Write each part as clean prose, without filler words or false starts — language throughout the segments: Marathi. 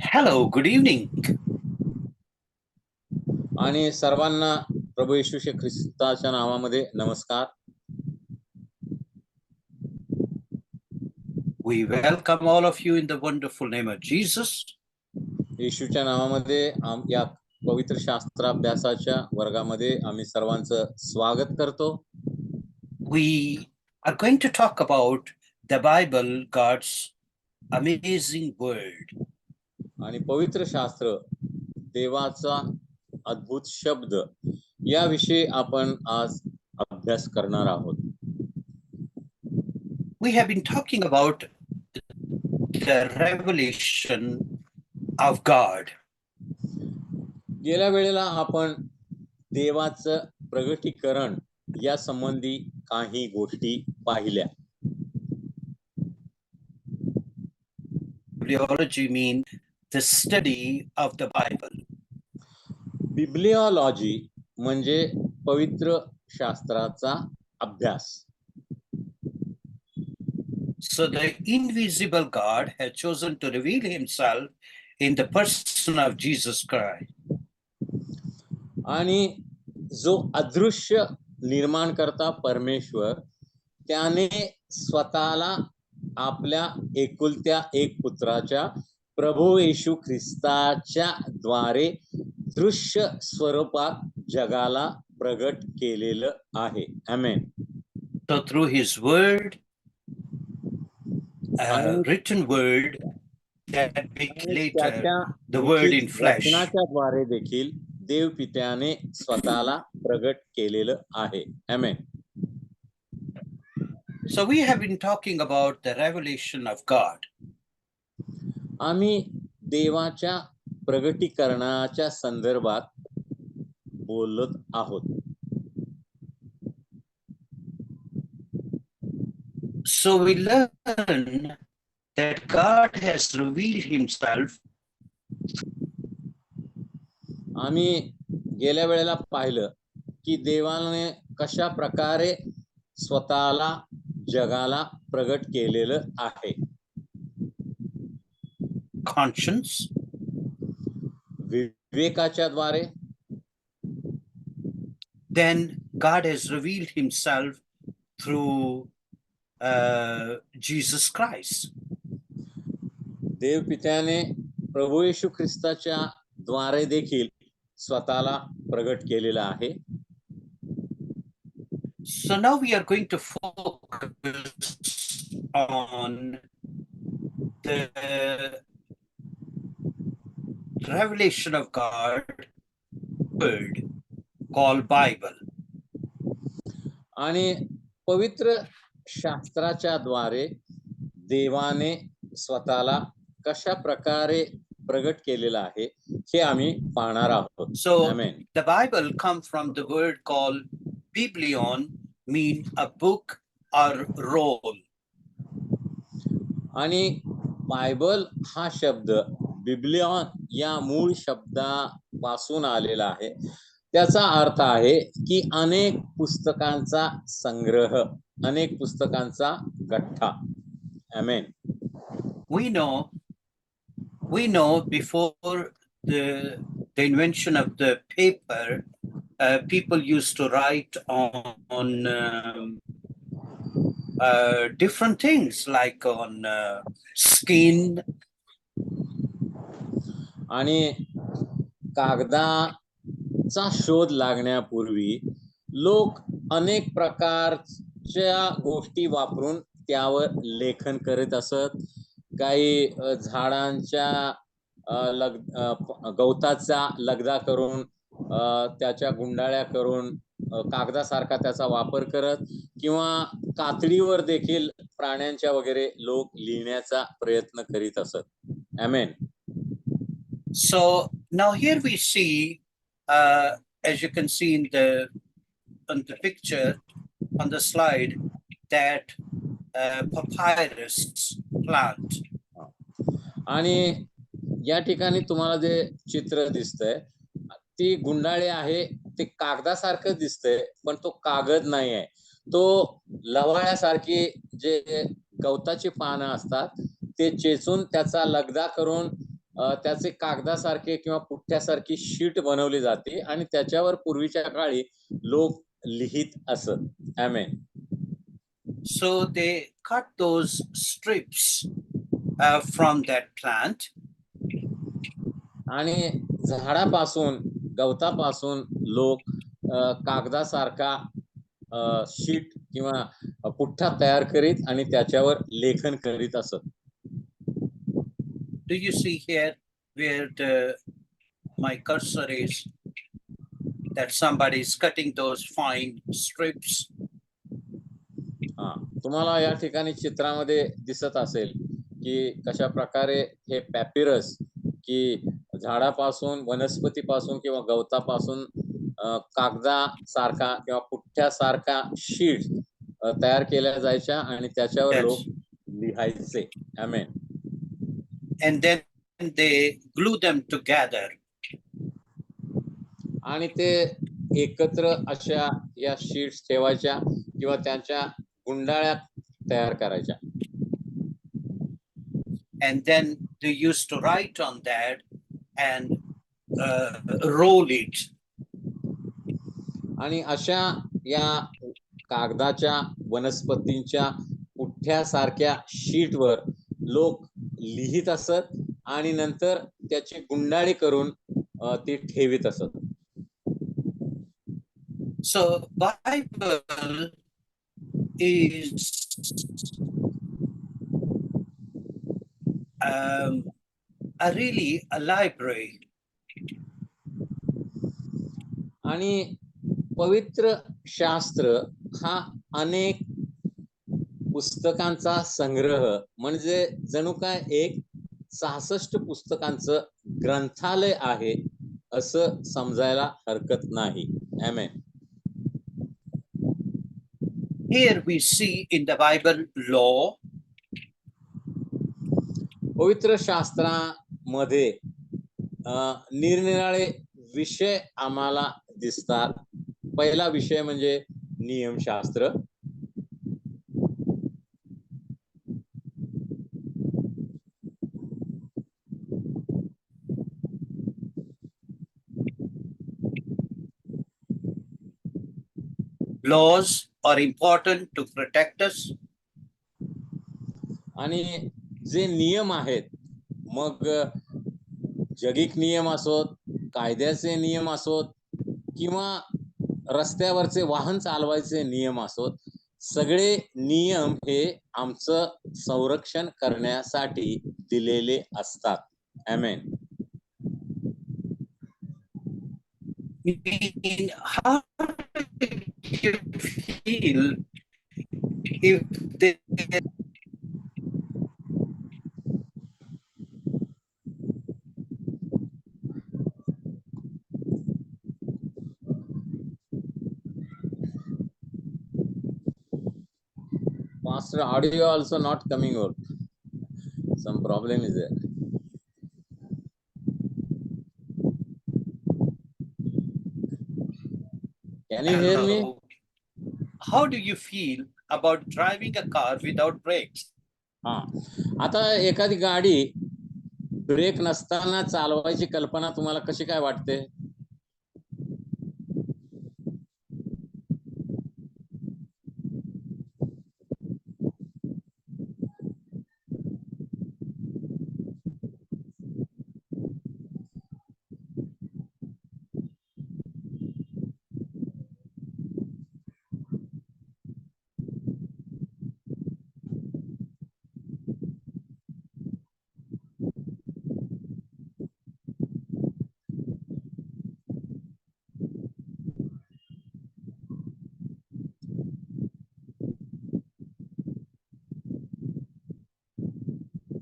Hello, good evening. आणि सर्वांना प्रभू येशू ख्रिस्ताच्या नावामध्ये नमस्कार. We welcome all of you in the wonderful name of Jesus. येशूच्या नावामध्ये या पवित्र शास्त्राभ्यासाच्या वर्गामध्ये आम्ही सर्वांचं स्वागत करतो. We are going to talk about the Bible, God's amazing word. आणि पवित्र शास्त्र, देवाचा अद्भुत शब्द, याविषयी आपण आज अभ्यास करणार आहोत. We have been talking about the revelation of God. गेल्या वेळेला आपण देवाचं प्रगटीकरण या संबंधी काही गोष्टी पाहिल्या. Bibliology means the study of the Bible. बिब्लिओलॉजी म्हणजे पवित्र शास्त्राचा अभ्यास. So the invisible God has chosen to reveal himself in the person of Jesus Christ. आणि जो अदृश्य निर्माणकर्ता परमेश्वर, त्याने स्वतःला आपल्या एकुलत्या एक पुत्राच्या प्रभू येशू ख्रिस्ताच्या द्वारे दृश्य स्वरूपात जगाला प्रगट केलेलं आहे. आमेन. So through his word, written word, that later the word in flesh. वचनाच्याद्वारे देखील देव पित्याने स्वतःला प्रगट केलेलं आहे. आमेन. So we have been talking about the revelation of God. आम्ही देवाच्या प्रगटीकरणाच्या संदर्भात बोलत आहोत. So we learn that God has revealed himself. आम्ही गेल्या वेळेला पाहिलं की देवाने कशा प्रकारे स्वतःला जगाला प्रगट केलेलं आहे. Conscience, विवेकाच्या द्वारे. then God has revealed himself through Jesus Christ. देव पित्याने प्रभू येशू ख्रिस्ताच्या द्वारे देखील स्वतःला प्रगट केलेलं आहे. So now we are going to focus on the revelation of God word called Bible. आणि पवित्र शास्त्राच्या द्वारे देवाने स्वतःला कशा प्रकारे प्रगट केलेला आहे हे आम्ही पाहणार आहोत. So Amen. the Bible comes from the word called Biblion, mean a book or roll. आणि बायबल हा शब्द बिब्लियॉन या मूळ शब्दापासून आलेला आहे. त्याचा अर्थ आहे की अनेक पुस्तकांचा संग्रह, अनेक पुस्तकांचा गठ्ठा. आमेन. We know before the invention of the paper, people used to write on different things like on skin. आणि कागदाचा शोध लागण्यापूर्वी लोक अनेक प्रकारच्या गोष्टी वापरून त्यावर लेखन करत असत. काही झाडांच्या गवताचा लगदा करून त्याच्या गुंडाळ्या करून कागदासारखा त्याचा वापर करत, किंवा कातडीवर देखील प्राण्यांच्या वगैरे लोक लिहिण्याचा प्रयत्न करीत असत. आमेन. So now here we see, as you can see in the picture on the slide, that papyrus plant. आणि या ठिकाणी तुम्हाला जे चित्र दिसतंय, ती गुंडाळी आहे. ते कागदासारखं दिसतंय, पण तो कागद नाही आहे. तो लवाळ्यासारखी जे गवताची पानं असतात ते चेचून त्याचा लगदा करून त्याचे कागदासारखे किंवा पुठ्ठ्यासारखी शीट बनवली जाते आणि त्याच्यावर पूर्वीच्या काळी लोक लिहित असत. आमेन. So they cut those strips from that plant, आणि झाडापासून, गवतापासून लोक कागदासारखा शीट किंवा पुठ्ठा तयार करीत आणि त्याच्यावर लेखन करीत असत. do you see here where my cursor is, that somebody is cutting those fine strips? तुम्हाला या ठिकाणी चित्रामध्ये दिसत असेल की कशा प्रकारे हे पॅपिरस, की झाडापासून, वनस्पतीपासून किंवा गवतापासून कागदासारखा किंवा पुठ्ठ्यासारखा शीट तयार केल्या जायच्या आणि त्याच्यावर Yes. लोक लिहायचे. आमेन. And then they glue them together. आणि ते एकत्र अशा या शीट्स ठेवायच्या किंवा त्यांच्या गुंडाळ्या तयार करायच्या. And then they used to write on that and roll it. आणि अशा या कागदाच्या, वनस्पतींच्या पुठ्ठ्यासारख्या शीटवर लोक लिहित असत आणि नंतर त्याची गुंडाळी करून ती ठेवीत असत. So Bible is really a library. आणि पवित्र शास्त्र हा अनेक पुस्तकांचा संग्रह, म्हणजे जणू काय एक 66 पुस्तकांचं ग्रंथालय आहे असं समजायला हरकत नाही. आमेन. Here we see in the Bible law, पवित्र शास्त्रामध्ये निरनिराळे विषय आम्हाला दिसतात. पहिला विषय म्हणजे नियमशास्त्र. laws are important to protect us. आणि जे नियम आहेत, मग जगिक नियम असोत, कायद्याचे नियम असोत किंवा रस्त्यावरचे वाहन चालवायचे नियम असोत, सगळे नियम हे आमचं संरक्षण करण्यासाठी दिलेले असतात. आमेन. How do you feel if they Master, audio also not coming out. Some problem is there. Can you hear me? How do you feel about driving a car without brakes? आता एखादी गाडी ब्रेक नसताना चालवायची कल्पना तुम्हाला कशी काय वाटते?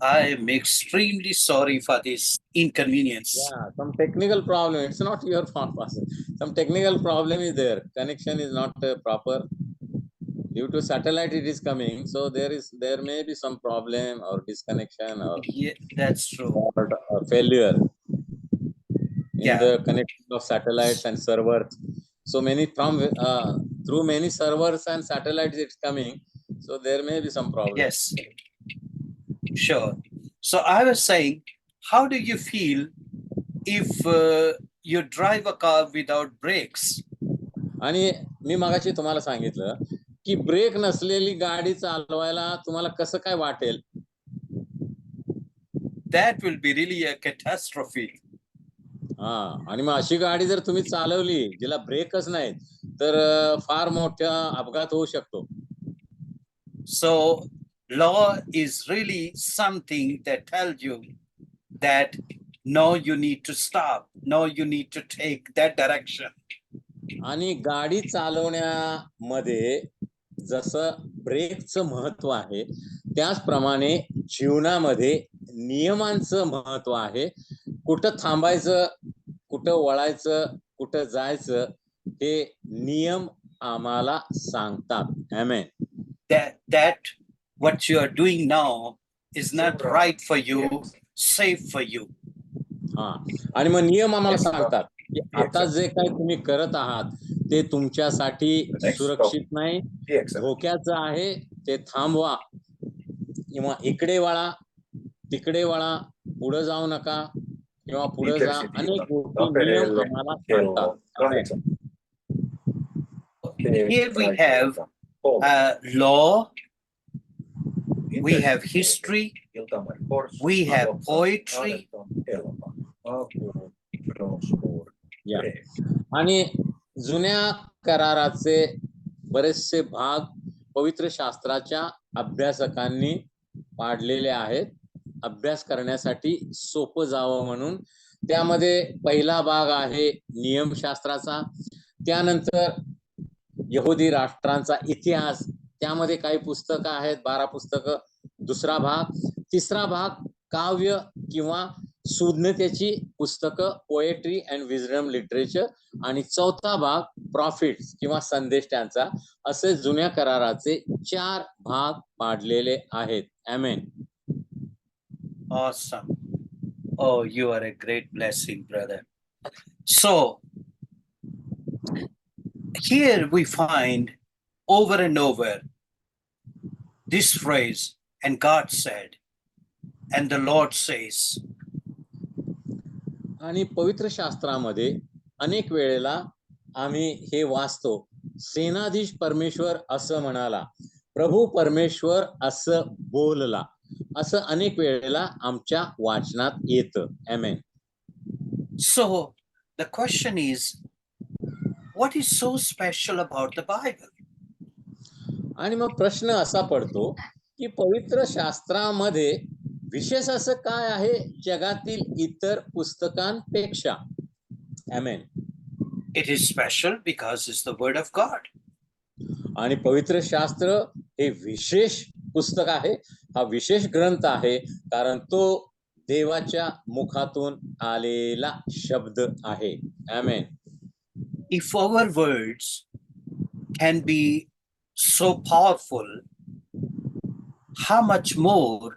I am extremely sorry for this inconvenience. Yeah, some technical problem. It's not your fault, Pastor. Some technical problem is there. Connection is not proper. Due to satellite it is coming, so there may be some problem or disconnection or Yeah, that's true. or failure in the connection of satellites and servers. So many from through many servers and satellites it's coming, so there may be some problem. Yes, sure. So I was saying how do you feel if you drive a car without brakes? आणि मी मगाशी तुम्हाला सांगितलं की ब्रेक नसलेली गाडी चालवायला तुम्हाला कसं काय वाटेल? That will be really a catastrophe. हा, आणि मग अशी गाडी जर तुम्ही चालवली जिला ब्रेकच नाही तर फार मोठा अपघात होऊ शकतो. So law is really something that tells you that no, you need to stop. No, you need to take that direction. आणि गाडी चालवण्यामध्ये जसं ब्रेकचं महत्व आहे त्याचप्रमाणे जीवनामध्ये नियमांचं महत्व आहे. कुठं थांबायचं, कुठं वळायचं, कुठं जायचं हे नियम आम्हाला सांगतात. आमेन. That what you are doing now is not right for you, safe for you. हा, आणि मग नियम आम्हाला सांगतात की आता जे काही तुम्ही करत आहात ते तुमच्यासाठी सुरक्षित नाही, धोक्याचं आहे, ते थांबवा किंवा इकडे वळा, तिकडे वळा, पुढे जाऊ नका किंवा पुढे जा. अनेक गोष्टी नियम आम्हाला सांगतात. Here we have law, we have history, we have poetry. आणि जुन्या कराराचे बरेचसे भाग पवित्र शास्त्राच्या अभ्यासकांनी पाडलेले आहेत, अभ्यास करण्यासाठी सोपं जावं म्हणून. त्यामध्ये पहिला भाग आहे नियमशास्त्राचा, त्यानंतर यहुदी राष्ट्रांचा इतिहास, त्यामध्ये काही पुस्तकं आहेत, 12 पुस्तकं. दुसरा भाग, तिसरा भाग काव्य किंवा सुज्ञतेची पुस्तकं, पोएट्री अँड विजडम लिटरेचर, आणि चौथा भाग प्रॉफिट्स किंवा संदेश त्यांचा. असे जुन्या कराराचे 4 भाग पाडलेले आहेत. आमेन. Awesome. Oh, you are a great blessing, brother. So here we find over and over this phrase, and God said, and the Lord says. आणि पवित्र शास्त्रामध्ये अनेक वेळेला आम्ही हे वाचतो, सेनाधीश परमेश्वर असं म्हणाला, प्रभू परमेश्वर असं बोलला, असं अनेक वेळेला आमच्या वाचनात येतं. आमेन. So the question is, what is so special about the Bible? आणि मग प्रश्न असा पडतो की पवित्र शास्त्रामध्ये विशेष असं काय आहे जगातील इतर पुस्तकांपेक्षा? आमेन. It is special because it's the word of God. आणि पवित्र शास्त्र हे विशेष पुस्तक आहे, हा विशेष ग्रंथ आहे, कारण तो देवाच्या मुखातून आलेला शब्द आहे. आमेन. If our words can be so powerful, how much more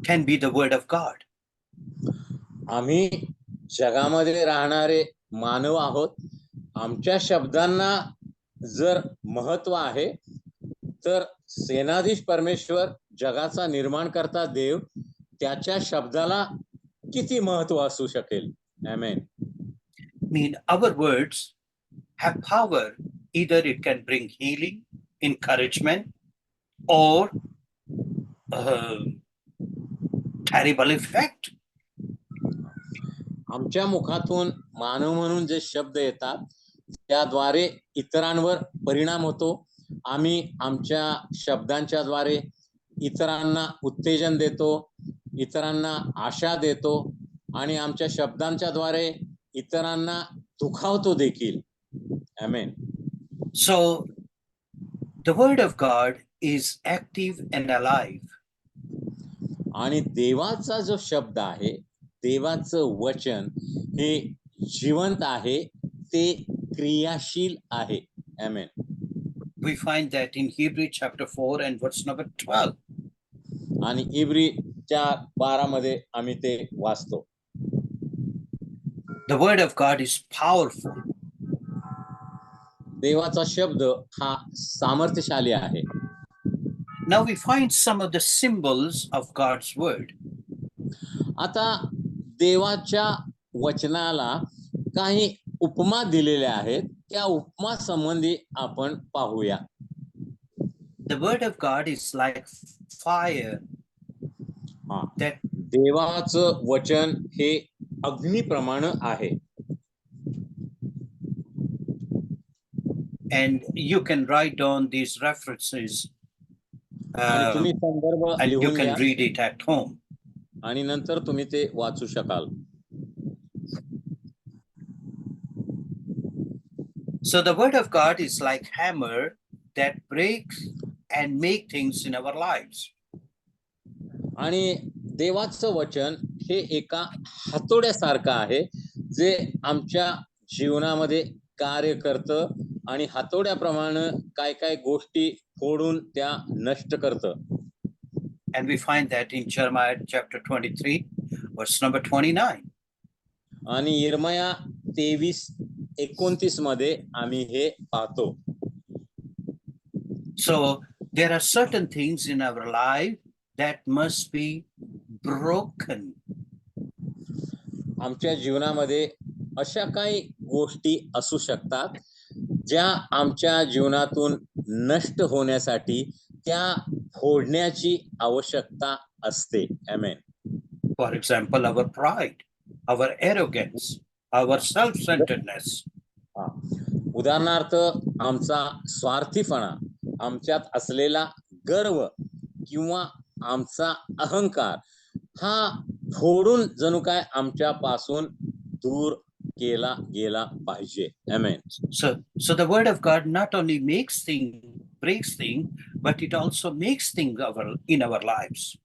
can be the word of God? आम्ही जगामध्ये राहणारे मानव आहोत, आमच्या शब्दांना जर महत्व आहे तर सेनाधीश परमेश्वर, जगाचा निर्माण करता देव, त्याच्या शब्दाला किती महत्व असू शकेल? आमेन. I mean, our words have power. Either it can bring healing, encouragement, or terrible effect. आमच्या मुखातून मानव म्हणून जे शब्द येतात त्याद्वारे इतरांवर परिणाम होतो. आम्ही आमच्या शब्दांच्या द्वारे इतरांना उत्तेजन देतो, इतरांना आशा देतो, आणि आमच्या शब्दांच्या द्वारे इतरांना दुखावतो देखील. आमेन. So the word of God is active and alive. आणि देवाचा जो शब्द आहे, देवाचं वचन हे जिवंत आहे, ते क्रियाशील आहे. आमेन. We find that in Hebrew chapter 4 and verse number 12. आणि इब्रीच्या 12 मध्ये आम्ही ते वाचतो. The word of God is powerful. देवाचा शब्द हा सामर्थ्यशाली आहे. Now we find some of the symbols of God's word. आता देवाच्या वचनाला काही उपमा दिलेल्या आहेत, त्या उपमा संबंधी आपण पाहूया. The word of God is like fire हा, that देवाचं वचन हे अग्निप्रमाणे आहे. and you can write down these references आणि तुम्ही संदर्भ and you लिहून can घ्या read it at home. आणि नंतर तुम्ही ते वाचू शकाल. So the word of God is like hammer that breaks and make things in our lives. आणि देवाचं वचन हे एका हातोड्यासारखं आहे, जे आमच्या जीवनामध्ये कार्य करतं आणि हातोड्याप्रमाणे काय काय गोष्टी फोडून त्या नष्ट करतं. And we find that in Jeremiah chapter 23, verse number 29. आणि यिर्मया 23:29 मध्ये आम्ही हे पाहतो. So there are certain things in our life that must be broken. आमच्या जीवनामध्ये अशा काही गोष्टी असू शकतात, ज्या आमच्या जीवनातून नष्ट होण्यासाठी त्या फोडण्याची आवश्यकता असते. आमेन. For example, our pride, our arrogance, our self-centeredness. उदाहरणार्थ आमचा स्वार्थीपणा, आमच्यात असलेला गर्व किंवा आमचा अहंकार हा फोडून जणू काय आमच्या पासून दूर केला गेला पाहिजे. आमेन. So the word of God not only breaks things, but it also makes things in our lives.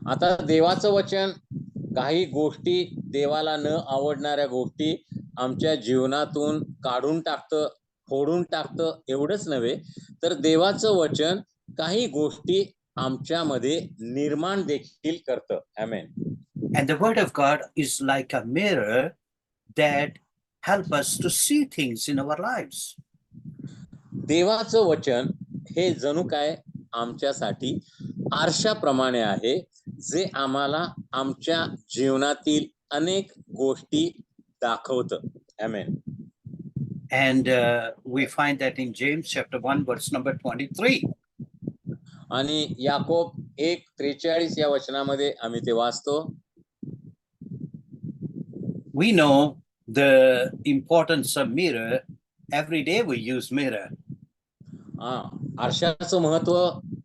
आता देवाचं वचन काही गोष्टी, देवाला न आवडणाऱ्या गोष्टी आमच्या जीवनातून काढून टाकतं, फोडून टाकतं. एवढंच नव्हे तर देवाचं वचन काही गोष्टी आमच्यामध्ये निर्माण देखील करतं. आमेन. And the word of God is like a mirror that help us to see things in our lives. देवाचं वचन हे जणू काय आमच्यासाठी आरशाप्रमाणे आहे, जे आम्हाला आमच्या जीवनातील अनेक गोष्टी दाखवतं. आमेन. And we find that in James chapter 1, verse number 23. आणि याकोब 1:43 या वचनामध्ये आम्ही ते वाचतो. We know the importance of mirror. Every day we use mirror. आरशाचं महत्व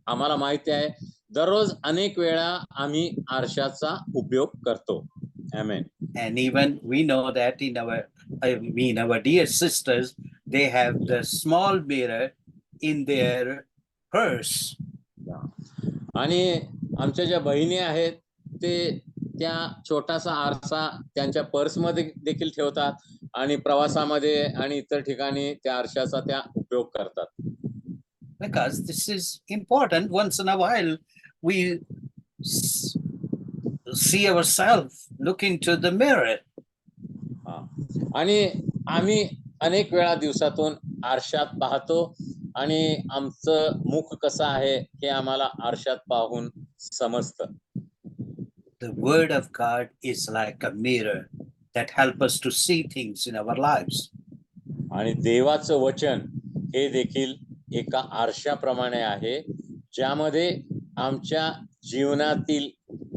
आम्हाला माहिती आहे. दररोज अनेक वेळा आम्ही आरशाचा उपयोग करतो. आमेन. And even we know that our dear sisters, they have the small mirror in their purse. आणि आमच्या ज्या बहिणी आहेत ते त्या छोटासा आरसा त्यांच्या पर्समध्ये देखील ठेवतात आणि प्रवासामध्ये आणि इतर ठिकाणी त्या आरशाचा त्या उपयोग करतात. Because this is important. Once in a while, we see ourselves look into the mirror. आणि आम्ही अनेक वेळा दिवसातून आरशात पाहतो आणि आमचं मुख कसं आहे हे आम्हाला आरशात पाहून समजतं. The word of God is like a mirror that help us to see things in our lives. आणि देवाचं वचन हे देखील एका आरशाप्रमाणे आहे, ज्यामध्ये आमच्या जीवनातील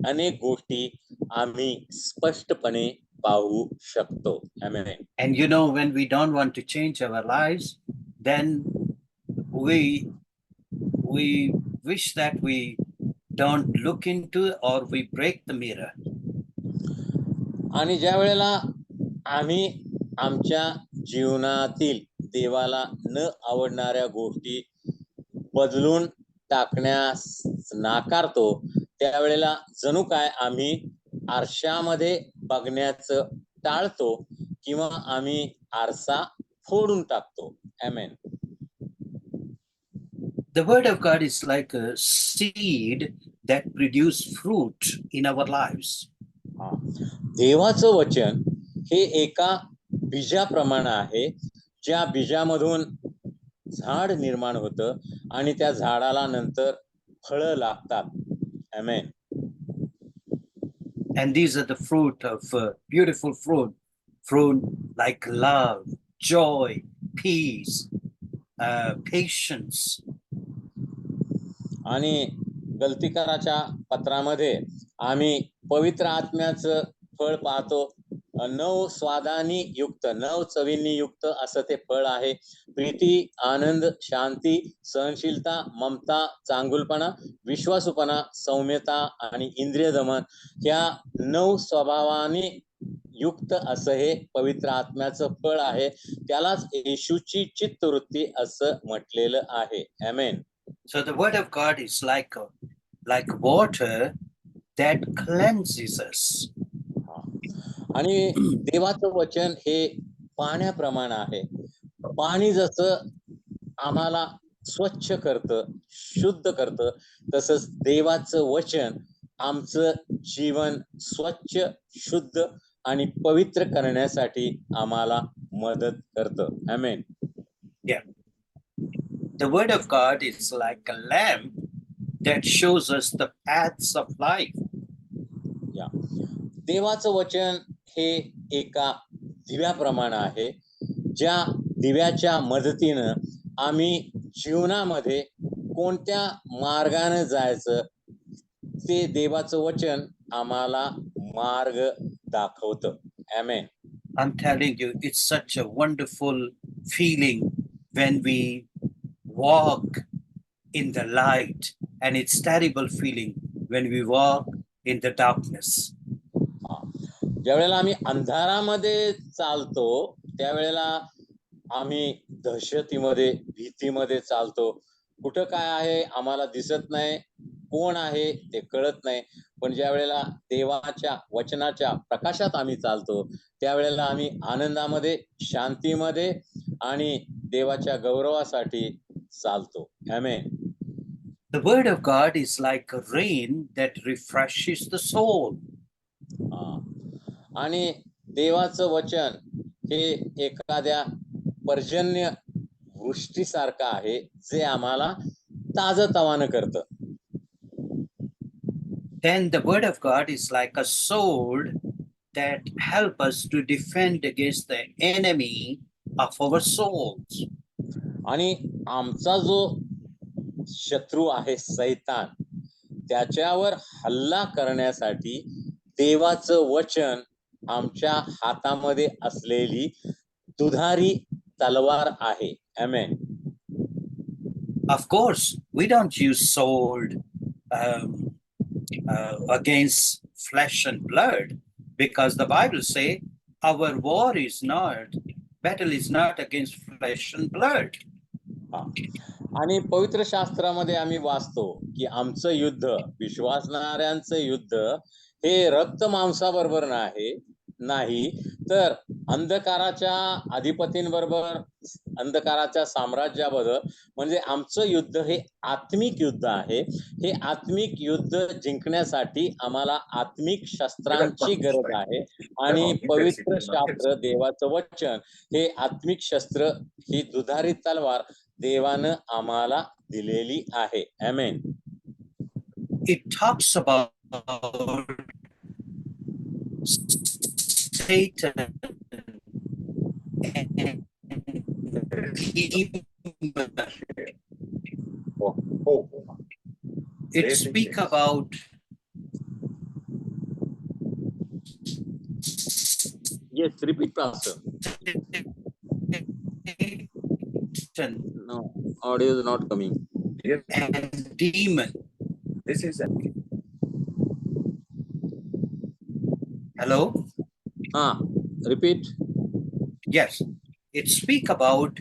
अनेक गोष्टी आम्ही स्पष्टपणे पाहू शकतो. आमेन. And you know, when we don't want to change our lives, then we wish that we don't look into or we break the mirror. आणि ज्या वेळेला आम्ही आमच्या जीवनातील देवाला न आवडणाऱ्या गोष्टी बदलून टाकण्यास नाकारतो, त्यावेळेला जणू काय आम्ही आरशामध्ये बघण्याचं टाळतो किंवा आम्ही आरसा फोडून टाकतो. आमेन. The word of God is like a seed that produce fruit in our lives. देवाचं वचन हे एका बीजाप्रमाणे आहे, ज्या बीजामधून झाड निर्माण होतं आणि त्या झाडाला नंतर फळं लागतात. आमेन. And these are the fruit of beautiful fruit like love, joy, peace, patience. आणि गलतीकाराच्या पत्रामध्ये आम्ही पवित्र आत्म्याचं फळ पाहतो. 9 स्वादानी युक्त, 9 चवींनी युक्त असं ते फळ आहे. प्रीती, आनंद, शांती, सहनशीलता, ममता, चांगुलपणा, विश्वासूपणा, सौम्यता आणि इंद्रिय दमन, ह्या 9 स्वभावाने युक्त असं हे पवित्र आत्म्याचं फळ आहे. त्यालाच येशूची चित्तवृत्ती असं म्हटलेलं आहे. आमेन. So the word of God is like water that cleanses us. आणि देवाचं वचन हे पाण्याप्रमाणे आहे. पाणी जसं आम्हाला स्वच्छ करतं, शुद्ध करतं, तसंच देवाचं वचन आमचं जीवन स्वच्छ, शुद्ध आणि पवित्र करण्यासाठी आम्हाला मदत करतं. आमेन. The word of God is like a lamp that shows us the paths of life. देवाचं वचन हे एका दिव्याप्रमाणे आहे. ज्या दिव्याच्या मदतीनं आम्ही जीवनामध्ये कोणत्या मार्गाने जायचं ते देवाचं वचन आम्हाला मार्ग दाखवतं. आमेन. I'm telling you, it's such a wonderful feeling when we walk in the light, and it's terrible feeling when we walk in the darkness. ज्यावेळेला आम्ही अंधारामध्ये चालतो त्यावेळेला आम्ही दहशतीमध्ये, भीतीमध्ये चालतो. कुठं काय आहे आम्हाला दिसत नाही, कोण आहे ते कळत नाही. पण ज्या वेळेला देवाच्या वचनाच्या प्रकाशात आम्ही चालतो त्यावेळेला आम्ही आनंदामध्ये, शांतीमध्ये आणि देवाच्या गौरवासाठी चालतो. आमेन. The word of God is like a rain that refreshes the soul. आणि देवाचं वचन हे एखाद्या पर्जन्य वृष्टीसारखं आहे जे आम्हाला ताजतवानं करतं. Then the word of God is like a sword that help us to defend against the enemy of our souls. आणि आमचा जो शत्रू आहे सैतान, त्याच्यावर हल्ला करण्यासाठी देवाचं वचन आमच्या हातामध्ये असलेली दुधारी तलवार आहे. आमेन. Of course, we don't use sword against flesh and blood, because the Bible say our battle is not against flesh and blood. आणि पवित्र शास्त्रामध्ये आम्ही वाचतो की आमचं युद्ध, विश्वासणाऱ्यांचं युद्ध हे रक्त मांसाबरोबर नाही, तर अंधकाराच्या अधिपतींबरोबर, अंधकाराच्या साम्राज्याबरोबर. म्हणजे आमचं युद्ध हे आत्मिक युद्ध आहे. हे आत्मिक युद्ध जिंकण्यासाठी आम्हाला आत्मिक शस्त्रांची गरज आहे. आणि पवित्र शास्त्र, देवाचं वचन हे आत्मिक शस्त्र, ही दुधारी तलवार देवानं आम्हाला दिलेली आहे. आमेन. It talks about Satan and it speak about Yes, repeat, Pastor. No, audio is not coming. And demon. This is a Hello? Repeat. Yes. It speak about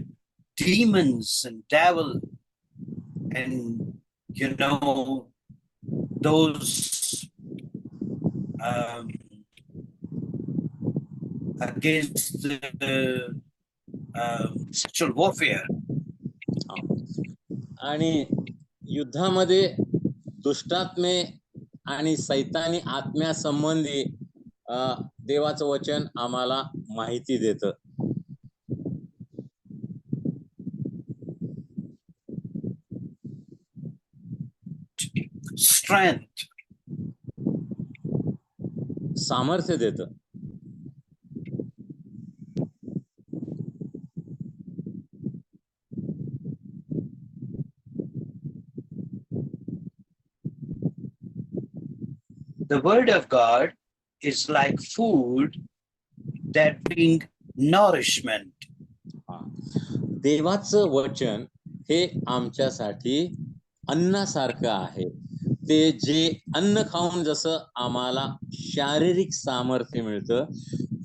demons and devil and those against the sexual warfare. आणि युद्धामध्ये दुष्टात्मे आणि सैतानी आत्म्यासंबंधी देवाचं वचन आम्हाला माहिती देतं. Strength. सामर्थ्य देतं. The word of God is like food that bring nourishment. देवाचं वचन हे आमच्यासाठी अन्नासारखं आहे. ते जे अन्न खाऊन जसं आम्हाला शारीरिक सामर्थ्य मिळतं,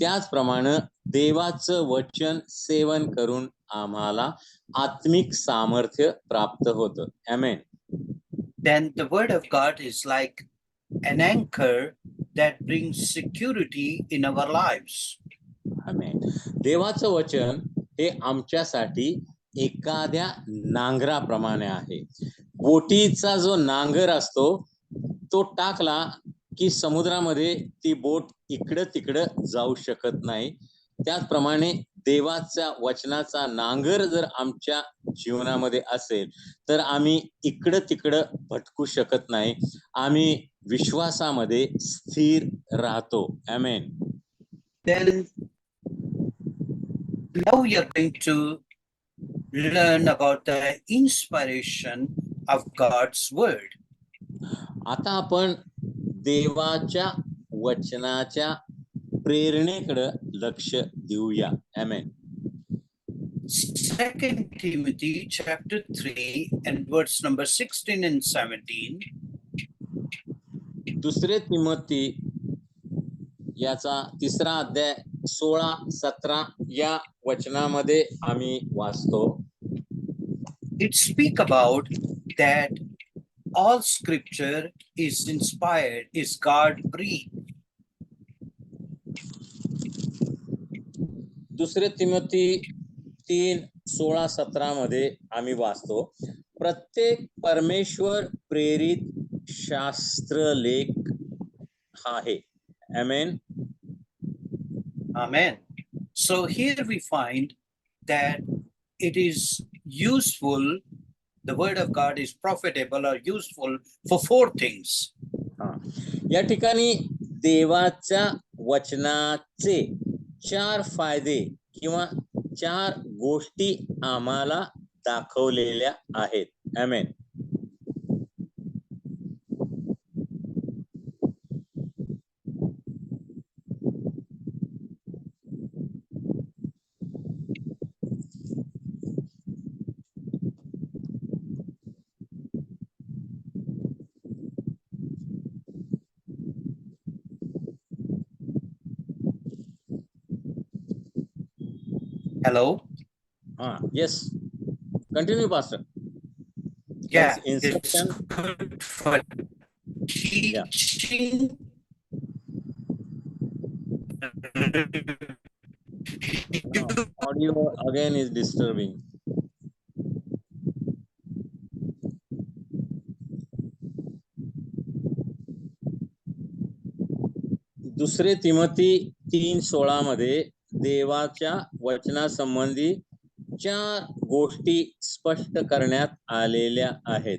त्याचप्रमाणे देवाचं वचन सेवन करून आम्हाला आत्मिक सामर्थ्य प्राप्त होतं. आमेन. Then the word of God is like an anchor that brings security in our lives. आमेन. देवाचं वचन हे आमच्यासाठी एखाद्या नांगराप्रमाणे आहे. बोटीचा जो नांगर असतो तो टाकला की समुद्रामध्ये ती बोट इकडं तिकडं जाऊ शकत नाही. त्याचप्रमाणे देवाच्या वचनाचा नांगर जर आमच्या जीवनामध्ये असेल तर आम्ही इकडं तिकडं भटकू शकत नाही. आम्ही विश्वासामध्ये स्थिर राहतो. आमेन. Then now we are going to learn about the inspiration of God's word. आता आपण देवाच्या वचनाच्या प्रेरणेकडे लक्ष देऊया. आमेन. 2 Timothy chapter 3 and verse number 16 and 17. दुसरे तिमोथी याचा 3रा अध्याय 16-17 या वचनामध्ये आम्ही वाचतो. It speak about that all scripture is inspired, is God breathed. दुसरे तिमोथी 3:16-17 मध्ये आम्ही वाचतो, प्रत्येक परमेश्वर प्रेरित शास्त्रलेख आहे. आमेन. Amen. So here we find that it is useful, the word of God is profitable or useful for 4 things. या ठिकाणी देवाच्या वचनाचे 4 फायदे किंवा 4 गोष्टी आम्हाला दाखवलेल्या आहेत. आमेन. Hello? Yes. Continue, Pastor. Yeah, Instruction. it's good for teaching. Audio again is disturbing. दुसरे तिमोथी 3:16 मध्ये देवाच्या वचनासंबंधी 4 गोष्टी स्पष्ट करण्यात आलेल्या आहेत.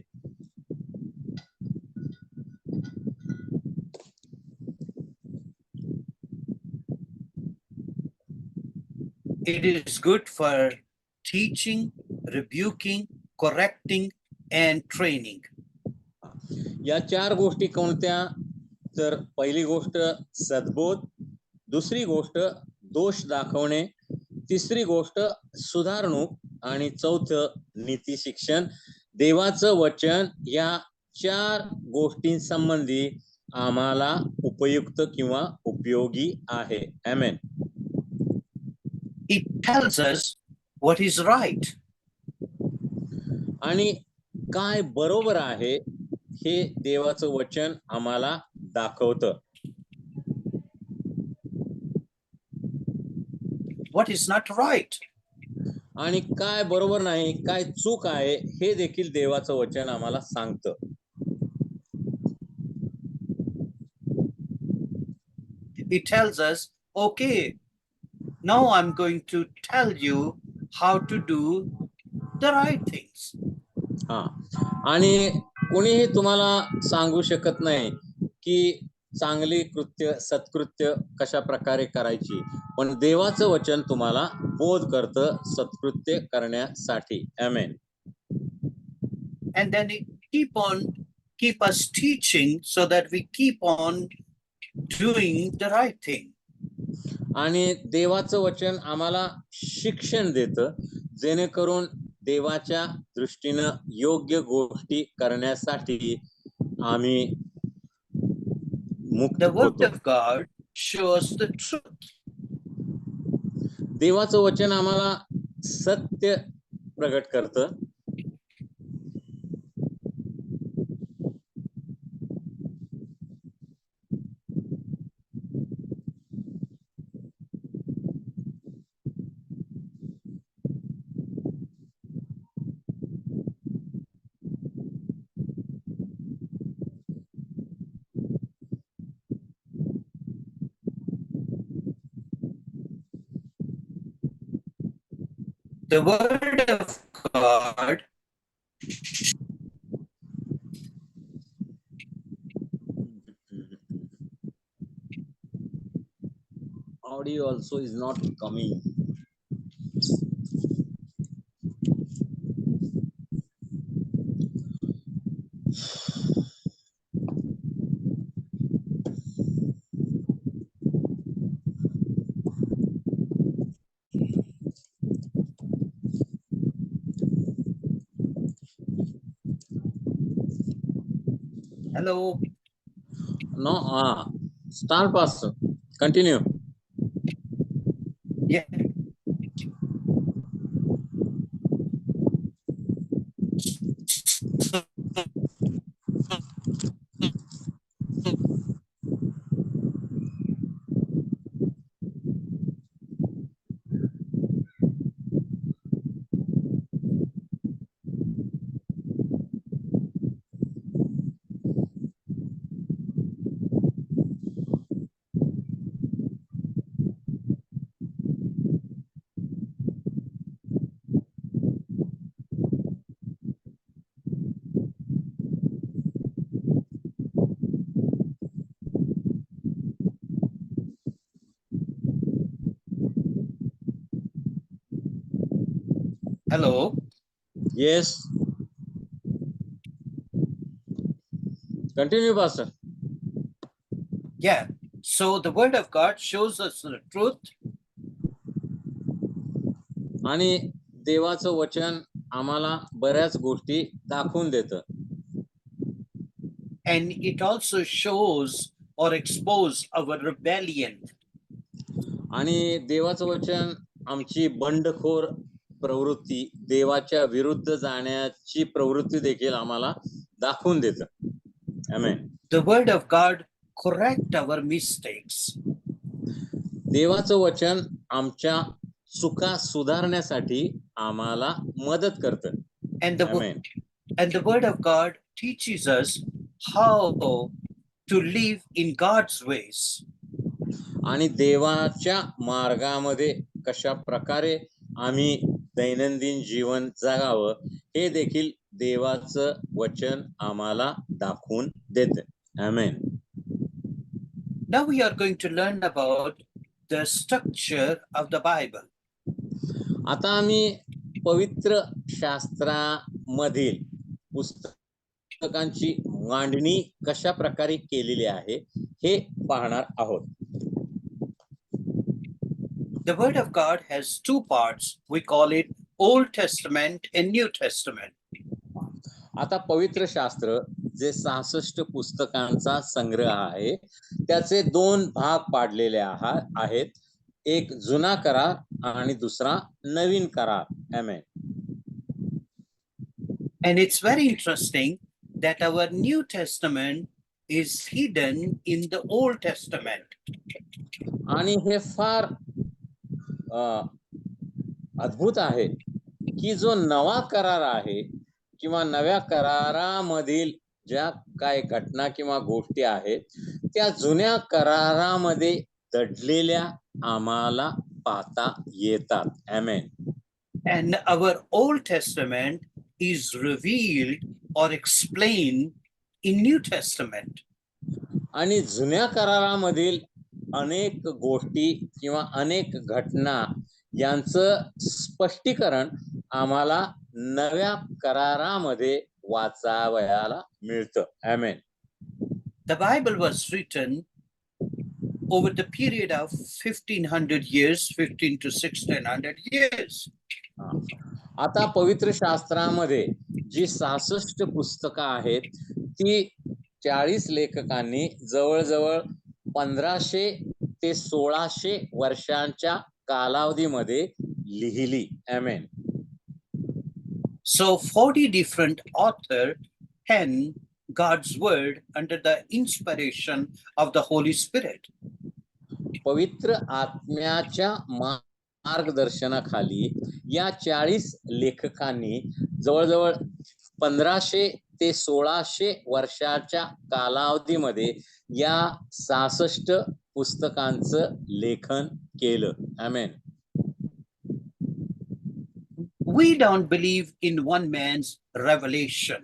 It is good for teaching, rebuking, correcting, and training. या 4 गोष्टी कोणत्या? तर पहिली गोष्ट सद्बोध, दुसरी गोष्ट दोष दाखवणे, तिसरी गोष्ट सुधारणूक आणि चौथं नीती शिक्षण. देवाचं वचन या 4 गोष्टींसंबंधी आम्हाला उपयुक्त किंवा उपयोगी आहे. आमेन. It tells us what is right. आणि काय बरोबर आहे हे देवाचं वचन आम्हाला दाखवतं. What is not right. आणि काय बरोबर नाही, काय चूक आहे हे देखील देवाचं वचन आम्हाला सांगतं. It tells us, okay, now I'm going to tell you how to do the right things. आणि कोणीही तुम्हाला सांगू शकत नाही की चांगली कृत्य सत्कृत्य कशा प्रकारे करायची, पण देवाचं वचन तुम्हाला बोध करतं सत्कृत्य करण्यासाठी. आमेन. And then it keep us teaching so that we keep on doing the right thing. आणि देवाचं वचन आम्हाला शिक्षण देतं, जेणेकरून देवाच्या दृष्टीनं योग्य गोष्टी करण्यासाठी आम्ही मुक्त The word होतो. of God shows the truth. देवाचं वचन आम्हाला सत्य प्रगट करतं. The word of God Audio also is not coming. Hello. No, start pastor. Continue. Yeah. Hello. Yes. Continue, pastor. Yeah. So the word of God shows us the truth. आणि देवाचं वचन आम्हाला बऱ्याच गोष्टी दाखवून देतं. And it also shows or expose our rebellion. आणि देवाचं वचन आमची बंडखोर प्रवृत्ती, देवाच्या विरुद्ध जाण्याची प्रवृत्ती देखील आम्हाला दाखवून देतं. आमेन. The word of God correct our mistakes. देवाचं वचन आमच्या चुका सुधारण्यासाठी आम्हाला मदत करतं. आमेन. And the word of God teaches us how to live in God's ways. आणि देवाच्या मार्गामध्ये कशा प्रकारे आम्ही दैनंदिन जीवन जगावं हे देखील देवाचं वचन आम्हाला दाखवून देतं. आमेन. Now we are going to learn about the structure of the Bible. आता आम्ही पवित्र शास्त्रामधील पुस्तकांची मांडणी कशा प्रकारे केलेली आहे हे पाहणार आहोत. The word of God has two parts. We call it Old Testament and New Testament. आता पवित्र शास्त्र जे 66 पुस्तकांचा संग्रह आहे, त्याचे दोन भाग पाडलेले आहेत. एक जुना करार आणि दुसरा नवीन करार. आमेन. And it's very interesting that our New Testament is hidden in the Old Testament. आणि हे फार अद्भुत आहे की जो नवा करार आहे किंवा नव्या करारामधील ज्या काय घटना किंवा गोष्टी आहेत त्या जुन्या करारामध्ये दडलेल्या आम्हाला पाहता येतात. आमेन. And our Old Testament is revealed or explained in New Testament. आणि जुन्या करारामधील अनेक गोष्टी किंवा अनेक घटना यांचं स्पष्टीकरण आम्हाला नव्या करारामध्ये वाचावयाला मिळतं. आमेन. The Bible was written over the period of 1500 years, 15 to 1600 years. आता पवित्र शास्त्रामध्ये जी 66 पुस्तकं आहेत ती 40 लेखकांनी जवळजवळ 1500 ते 1600 वर्षांच्या कालावधीमध्ये लिहिली. आमेन. So 40 different authors pen God's word under the inspiration of the Holy Spirit. पवित्र आत्म्याच्या मार्गदर्शनाखाली या 40 लेखकांनी जवळजवळ 1500 ते 1600 वर्षाच्या कालावधीमध्ये या 66 पुस्तकांचं लेखन केलं. आमेन. We don't believe in one man's revelation.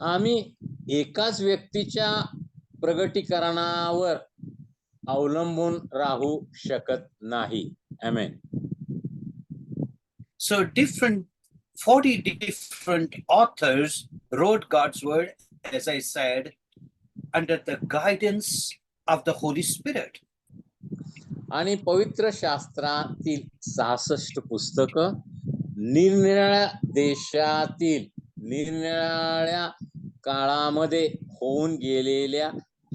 आम्ही एकाच व्यक्तीच्या प्रगटीकरणावर अवलंबून राहू शकत नाही. आमेन. So 40 different authors wrote God's word, as I said, under the guidance of the Holy Spirit. आणि पवित्र शास्त्रातील 66 पुस्तकं निरनिराळ्या देशातील निरनिराळ्या काळामध्ये होऊन गेलेल्या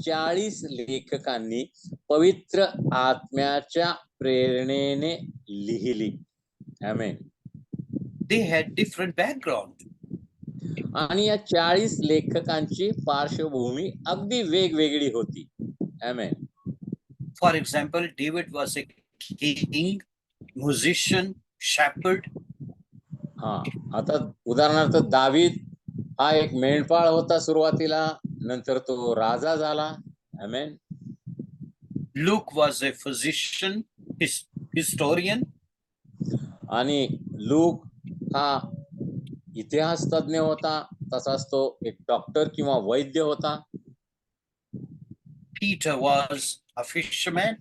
40 लेखकांनी पवित्र आत्म्याच्या प्रेरणेने लिहिली. आमेन. They had different background. आणि या 40 लेखकांची पार्श्वभूमी अगदी वेगवेगळी होती. आमेन. For example, David was a king, musician, shepherd. आता उदाहरणार्थ दावीद हा एक मेंढपाळ होता सुरुवातीला, नंतर तो राजा झाला. आमेन. Luke was a physician, historian. आणि लूक हा इतिहास तज्ञ होता, तसाच तो एक डॉक्टर किंवा वैद्य होता. Peter was a fisherman.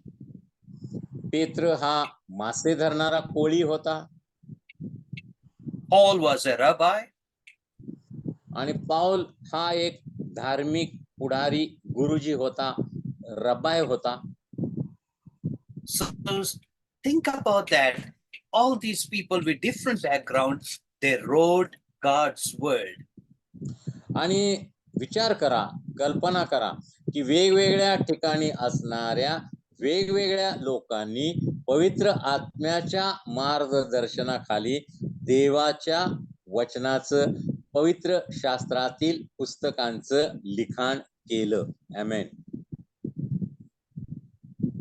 पेत्र हा मासे धरणारा कोळी होता. Paul was a rabbi. आणि पाऊल हा एक धार्मिक पुढारी गुरुजी होता, रब्बाय होता. So think about that. All these people with different backgrounds, they wrote God's word. आणि विचार करा, कल्पना करा की वेगवेगळ्या ठिकाणी असणाऱ्या वेगवेगळ्या लोकांनी पवित्र आत्म्याच्या मार्गदर्शनाखाली देवाच्या वचनाचं, पवित्र शास्त्रातील पुस्तकांचं लिखाण केलं. आमेन.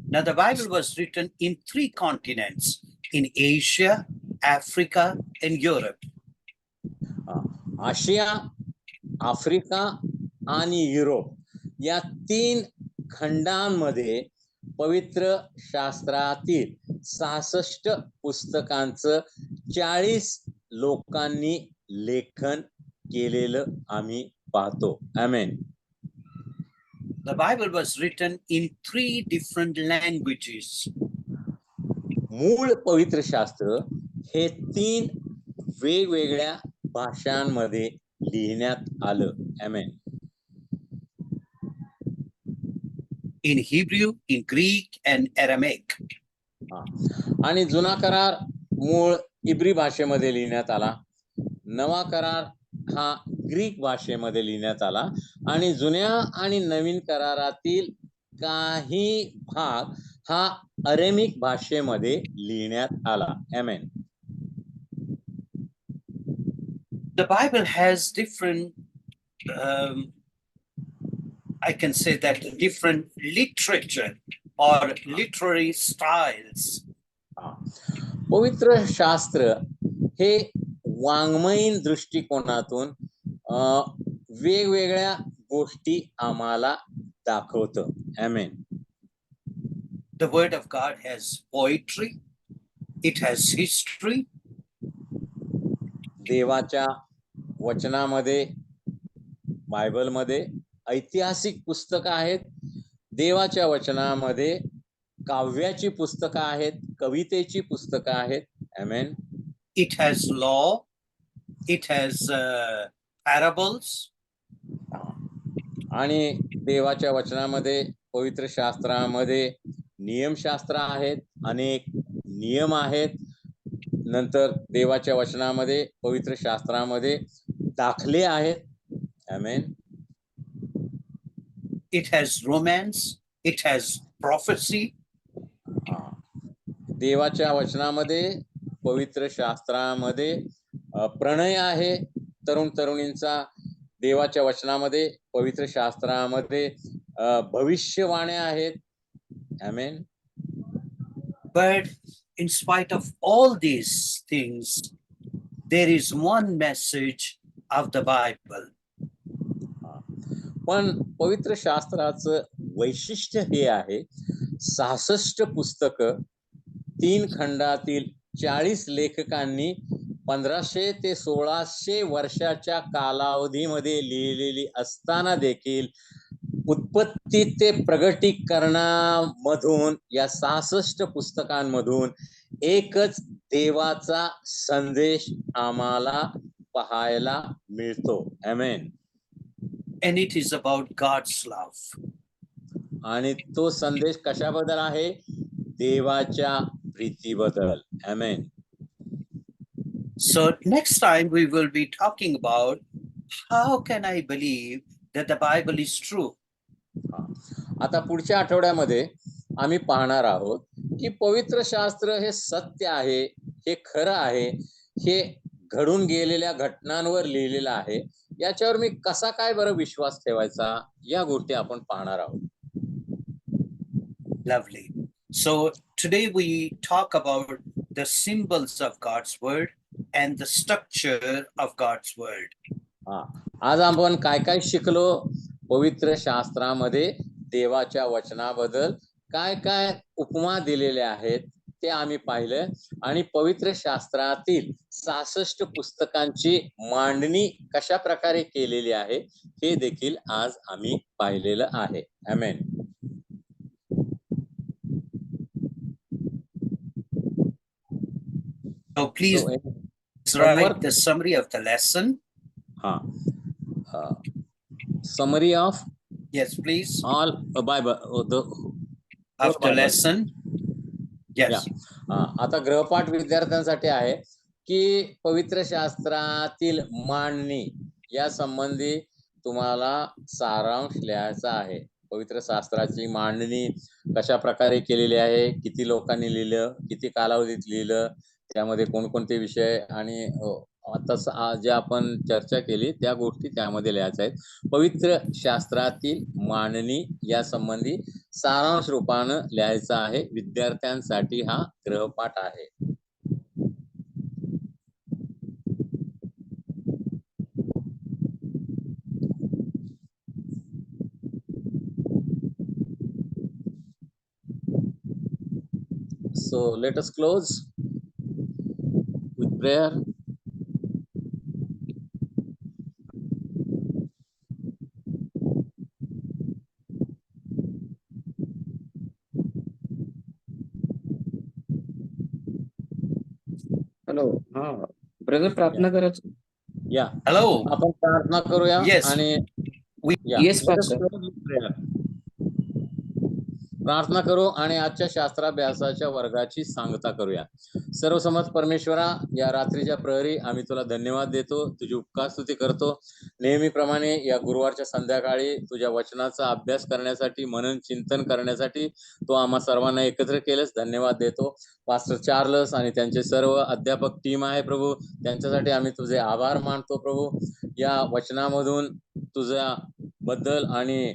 Now the Bible was written in 3 continents, in Asia, Africa, and Europe. Asia, Africa आणि युरोप या 3 खंडांमध्ये पवित्र शास्त्रातील 66 पुस्तकांचं 40 लोकांनी लेखन केलेलं आम्ही पाहतो. आमेन. The Bible was written in 3 different languages. मूळ पवित्र शास्त्र हे 3 वेगवेगळ्या भाषांमध्ये लिहिण्यात आलं. आमेन. In Hebrew, in Greek, and Aramaic. आणि जुना करार मूळ इब्री भाषेमध्ये लिहिण्यात आला. नवा करार हा ग्रीक भाषेमध्ये लिहिण्यात आला. आणि जुन्या आणि नवीन करारातील काही भाग हा अरेमिक भाषेमध्ये लिहिण्यात आला. आमेन. The Bible has different, I can say that, different literature or literary styles. पवित्र शास्त्र हे वाङ्मयीन दृष्टिकोनातून वेगवेगळ्या गोष्टी आम्हाला दाखवतं. आमेन. The word of God has poetry, it has history. देवाच्या वचनामध्ये, बायबलमध्ये ऐतिहासिक पुस्तकं आहेत, देवाच्या वचनामध्ये काव्याची पुस्तकं आहेत, कवितेची पुस्तकं आहेत. आमेन. It has law, it has parables, आणि देवाच्या वचनामध्ये, पवित्र शास्त्रामध्ये नियमशास्त्र आहेत, अनेक नियम आहेत. नंतर देवाच्या वचनामध्ये, पवित्र शास्त्रामध्ये दाखले आहेत. आमेन. it has romance, it has prophecy, देवाच्या वचनामध्ये, पवित्र शास्त्रामध्ये प्रणय आहे तरुण तरुणींचा. देवाच्या वचनामध्ये, पवित्र शास्त्रामध्ये भविष्यवाण्या आहेत. आमेन. but in spite of all these things, there is one message of the Bible. पण पवित्र शास्त्राचं वैशिष्ट्य हे आहे, 66 पुस्तकं, 3 खंडातील 40 लेखकांनी 1500 ते 1600 वर्षाच्या कालावधीमध्ये लिहिलेली असताना देखील उत्पत्ती ते प्रगटीकरणामधून, या 66 पुस्तकांमधून एकच देवाचा संदेश आम्हाला पाहायला मिळतो. आमेन. And it is about God's love. आणि तो संदेश कशाबद्दल आहे? देवाच्या प्रीतीबद्दल. आमेन. So next time we will be talking about how can I believe that the Bible is true. आता पुढच्या आठवड्यामध्ये आम्ही पाहणार आहोत की पवित्र शास्त्र हे सत्य आहे, हे खरं आहे, हे घडून गेलेल्या घटनांवर लिहिलेलं आहे. याच्यावर मी कसा काय बरं विश्वास ठेवायचा, या गोष्टी आपण पाहणार आहोत. Lovely. So today we talk about the symbols of God's word and the structure of God's word. आज आपण काय काय शिकलो पवित्र शास्त्रामध्ये, देवाच्या वचनाबद्दल काय काय उपमा दिलेल्या आहेत ते आम्ही पाहिलं. आणि पवित्र शास्त्रातील 66 पुस्तकांची मांडणी कशा प्रकारे केलेली आहे हे देखील आज आम्ही पाहिलेलं आहे. आमेन. So please write the summary of the lesson. Summary of, yes please, all Bible of the lesson. Yes. आता गृहपाठ विद्यार्थ्यांसाठी आहे की पवित्र शास्त्रातील मांडणी या संबंधी तुम्हाला सारांश लिहायचा आहे. पवित्र शास्त्राची मांडणी कशा प्रकारे केलेली आहे, किती लोकांनी लिहिलं, किती कालावधीत लिहिलं, त्यामध्ये कोणकोणते विषय, आणि आता जे आपण चर्चा केली त्या गोष्टी त्यामध्ये लिहायच्या आहेत. पवित्र शास्त्रातील मांडणी या संबंधी सारांश रूपानं लिहायचं आहे. विद्यार्थ्यांसाठी हा गृहपाठ आहे. So let us close with prayer. Hello, हा ब्रदर, प्रार्थना करायचं. या Hello. आपण प्रार्थना करूया. Yes. आणि Yes, pastor. प्रार्थना करू आणि आजच्या शास्त्राभ्यासाच्या वर्गाची सांगता करूया. सर्वसमर्थ परमेश्वरा, या रात्रीच्या प्रहरी आम्ही तुला धन्यवाद देतो, तुझी उपकार स्तुती करतो. नेहमीप्रमाणे या गुरुवारच्या संध्याकाळी तुझ्या वचनाचा अभ्यास करण्यासाठी, मनन चिंतन करण्यासाठी तो आम्हा सर्वांना एकत्र केलंस. धन्यवाद देतो. पास्टर चार्लस आणि त्यांचे सर्व अध्यापक टीम आहे प्रभू, त्यांच्यासाठी आम्ही तुझे आभार मानतो प्रभू. या वचनामधून तुझ्या बद्दल आणि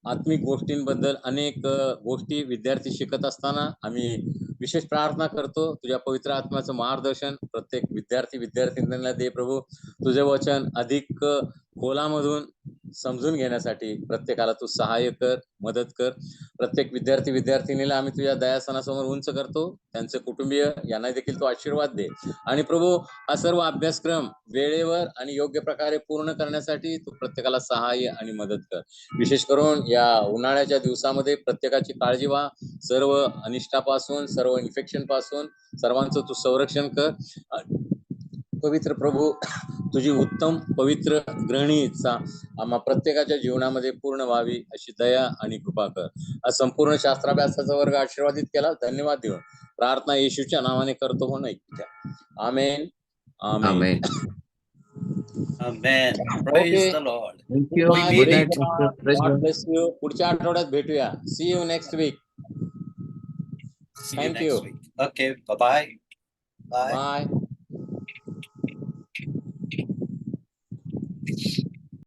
आत्मिक गोष्टींबद्दल अनेक गोष्टी विद्यार्थी शिकत असताना आम्ही विशेष प्रार्थना करतो. तुझ्या पवित्र आत्म्याचं मार्गदर्शन प्रत्येक विद्यार्थी विद्यार्थिनींना दे प्रभू. तुझे वचन अधिक खोलामधून समजून घेण्यासाठी प्रत्येकाला तू सहाय्य कर, मदत कर. प्रत्येक विद्यार्थिनीला आम्ही तुझ्या दयासनासमोर उंच करतो. त्यांचे कुटुंबीय यांना देखील तू आशीर्वाद दे. आणि प्रभू, हा सर्व अभ्यासक्रम वेळेवर आणि योग्य प्रकारे पूर्ण करण्यासाठी तू प्रत्येकाला सहाय्य आणि मदत कर. विशेष करून या उन्हाळ्याच्या दिवसामध्ये प्रत्येकाची काळजी व्हा. सर्व अनिष्टापासून, सर्व इन्फेक्शन पासून सर्वांचं तू संरक्षण कर. पवित्र प्रभू, तुझी उत्तम पवित्र ग्रहणी इच्छा आम्हा प्रत्येकाच्या जीवनामध्ये पूर्ण व्हावी अशी दया आणि कृपा कर. आज संपूर्ण शास्त्राभ्यासाचा वर्ग आशीर्वादित केला. धन्यवाद देऊन प्रार्थना येशूच्या नावाने करतो म्हणून ऐकत्या. आमेन आमेन. Amen. Amen. Praise Okay. the Lord. Thank you. We Good mean night, it. Pastor. Praise God God. bless you. पुढच्या आठवड्यात भेटूया. See you next week. See you Thank next you. week. Okay. Bye-bye. Bye. Bye.